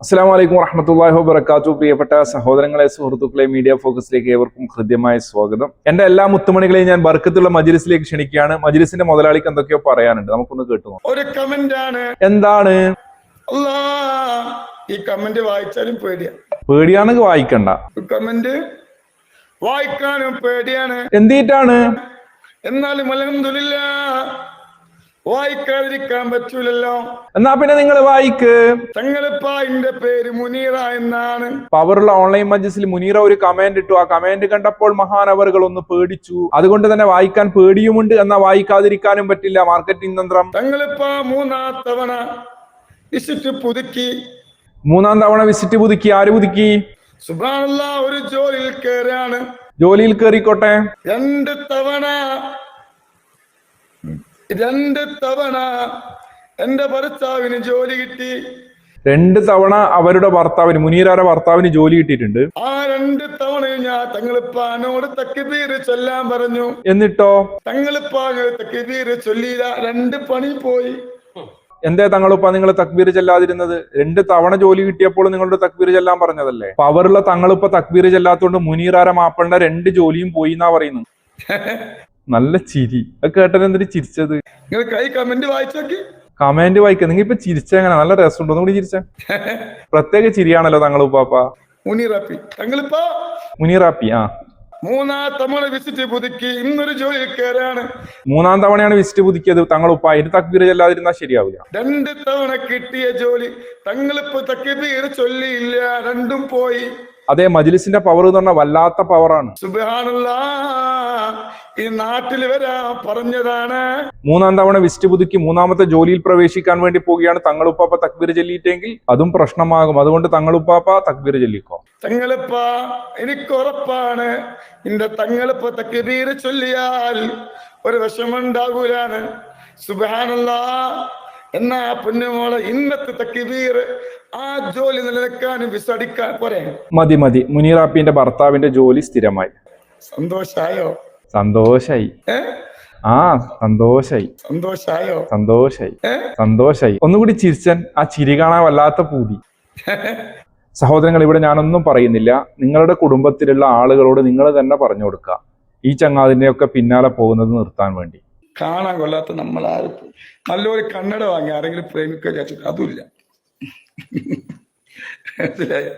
അസ്സലാമു അലൈക്കും വറഹ്മത്തുള്ളാഹി വബറകാതുഹു. പ്രിയപ്പെട്ട സഹോദരങ്ങളെ, സുഹൃത്തുക്കളെ, മീഡിയ ഫോക്കസിലേക്ക് ഏവർക്കും ഹൃദ്യമായ സ്വാഗതം. എന്റെ എല്ലാ മുത്തുമണികളെയും ഞാൻ ബർക്കത്തുള്ള മജ്ലിസിലേക്ക് ക്ഷണിക്കുകയാണ്. മജ്ലിസിന്റെ മുതലാളിക്ക് എന്തൊക്കെയോ പറയാനുണ്ട്, നമുക്കൊന്ന് കേട്ടു. ഒരു കമന്റ് ആണ്. എന്താണ്? ഈ കമന്റ് വായിച്ചാലും പേടിയാണെങ്കിൽ വായിക്കണ്ട. കമന്റ് വായിക്കാനും പേടിയാണ്. എന്തിട്ടാണ്? എന്നാലും അൽഹംദുലില്ലാഹ് വായിക്കാതിരിക്കാൻ പറ്റൂലല്ലോ. എന്നാ പിന്നെ നിങ്ങൾ വായിക്ക്. തങ്ങളിപ്പാന്റെ പേര് മുനീറ എന്നാണ്. പവറുള്ള ഓൺലൈൻ മജ്ലിസിൽ മുനീറ ഒരു കമന്റ് ഇട്ടു. ആ കമന്റ് കണ്ടപ്പോൾ മഹാനവറുകൾ ഒന്ന് പേടിച്ചു. അതുകൊണ്ട് തന്നെ വായിക്കാൻ പേടിയുമുണ്ട്, എന്നാ വായിക്കാതിരിക്കാനും പറ്റില്ല. മാർക്കറ്റിംഗ് തന്ത്രം. തങ്ങളിപ്പ മൂന്നാം തവണ വിസിറ്റ് പുതുക്കി. ആര് പുതുക്കി? സുബ്ഹാനല്ലാഹ്, ഒരു ജോലിയിൽ കയറാണ്. ജോലിയിൽ കയറിക്കോട്ടെ. രണ്ട് തവണ എന്റെ ഭർത്താവിന് ജോലി കിട്ടി. 2 തവണ അവരുടെ ഭർത്താവിന്, മുനീറാരുടെ ഭർത്താവിന് ജോലി കിട്ടിയിട്ടുണ്ട്. ആ 2 തവണയും ഞാൻ തങ്ങളിപ്പാനോട് തക്ബീർ ചൊല്ലാൻ പറഞ്ഞു. എന്നിട്ടോ തങ്ങളിപ്പാങ്ങൾ തക്ബീർ ചൊല്ലിയില്ല. 2 പണി പോയി. എന്തേ തങ്ങളുപ്പ നിങ്ങൾ തക്ബീർ ചെല്ലാതിരുന്നത്? 2 തവണ ജോലി കിട്ടിയപ്പോൾ നിങ്ങളുടെ തക്ബീർ ചെല്ലാൻ പറഞ്ഞതല്ലേ? പവറുള്ള തങ്ങളുപ്പ തക്ബീർ ചെല്ലാത്തോണ്ട് മുനീറാര മാപ്പളുടെ 2 ജോലിയും പോയി എന്നാ പറയുന്നു. നല്ല ചിരി. അത് കേട്ടത് എന്തിനു ചിരിച്ചത്? കമന്റ് വായിച്ചോക്കി. കമന്റ് വായിക്ക. നിങ്ങൾ ഇപ്പൊ ചിരിച്ചെങ്ങനെ? നല്ല രസമുണ്ടോ? ഒന്നുകൂടി ചിരിച്ച. പ്രത്യേക ചിരിയാണല്ലോ തങ്ങളുപ്പാപ്പ. മുനീറാപ്പി. ആ, 3ാം തവണ വിസിറ്റ് പുതുക്കി. ഇന്നൊരു ജോലിയിൽ കയറാണ്. 3ാം തവണയാണ് വിസിറ്റ് പുതുക്കിയത്. തങ്ങളുപ്പ അതിന് തക്ബീർ ചെല്ലാതിരുന്നാ ശരിയാവില്ല. 2 തവണ കിട്ടിയ ജോലി തങ്ങളിപ്പോ തക്ബീർ ചൊല്ലിയില്ല. 2ഉം പോയി. അതെ, മജ്ലിസിന്റെ പവർ എന്ന് പറഞ്ഞാൽ വല്ലാത്ത പവറാണ്. സുബ്ഹാനല്ലാഹ്, ഈ നാട്ടിൽ വരാ പറഞ്ഞതാണ്. 3ാം തവണ വിസിറ്റ് പുതുക്കി 3ാമത്തെ ജോലിയിൽ പ്രവേശിക്കാൻ വേണ്ടി പോവുകയാണ്. തങ്ങളുപ്പാപ്പ തക്ബീർ ചൊല്ലിയിട്ടെങ്കിൽ അതും പ്രശ്നമാകും. അതുകൊണ്ട് തങ്ങളുപ്പാപ്പ തക്ബീർ ചൊല്ലിക്കോ. തങ്ങളിപ്പ എനിക്ക് ഉറപ്പാണ്, എന്റെ തങ്ങളിപ്പ തക്ബീർ ചൊല്ലിയാൽ ഒരു വിഷമുണ്ടാകൂലാണ്. സുബ്ഹാനല്ലാഹ്, എന്നാ പൊന്നുമോളെ ഇന്നത്തെ തക്ബീർ ആ ജോലി നിലനിൽക്കാനും വിസടിക്കാൻ പോരെ. മതി. മുനീറാപ്പിന്റെ ഭർത്താവിന്റെ ജോലി സ്ഥിരമായി. സന്തോഷായോ? സന്തോഷായി. സന്തോഷായി. ഒന്നുകൂടി ചിരിച്ചൻ. ആ ചിരി കാണാൻ വല്ലാത്ത പൂതി. സഹോദരങ്ങൾ, ഇവിടെ ഞാനൊന്നും പറയുന്നില്ല. നിങ്ങളുടെ കുടുംബത്തിലുള്ള ആളുകളോട് നിങ്ങൾ തന്നെ പറഞ്ഞു കൊടുക്കുക, ഈ ചങ്ങാതിനെയൊക്കെ പിന്നാലെ പോകുന്നത് നിർത്താൻ വേണ്ടി. കാണാൻ കൊള്ളാത്ത നമ്മളാരും നല്ലൊരു കണ്ണട വാങ്ങി ആരെങ്കിലും പ്രേമിക്കുക വിചാരിച്ചിട്ട് അതുമില്ല. മനസ്സിലായി?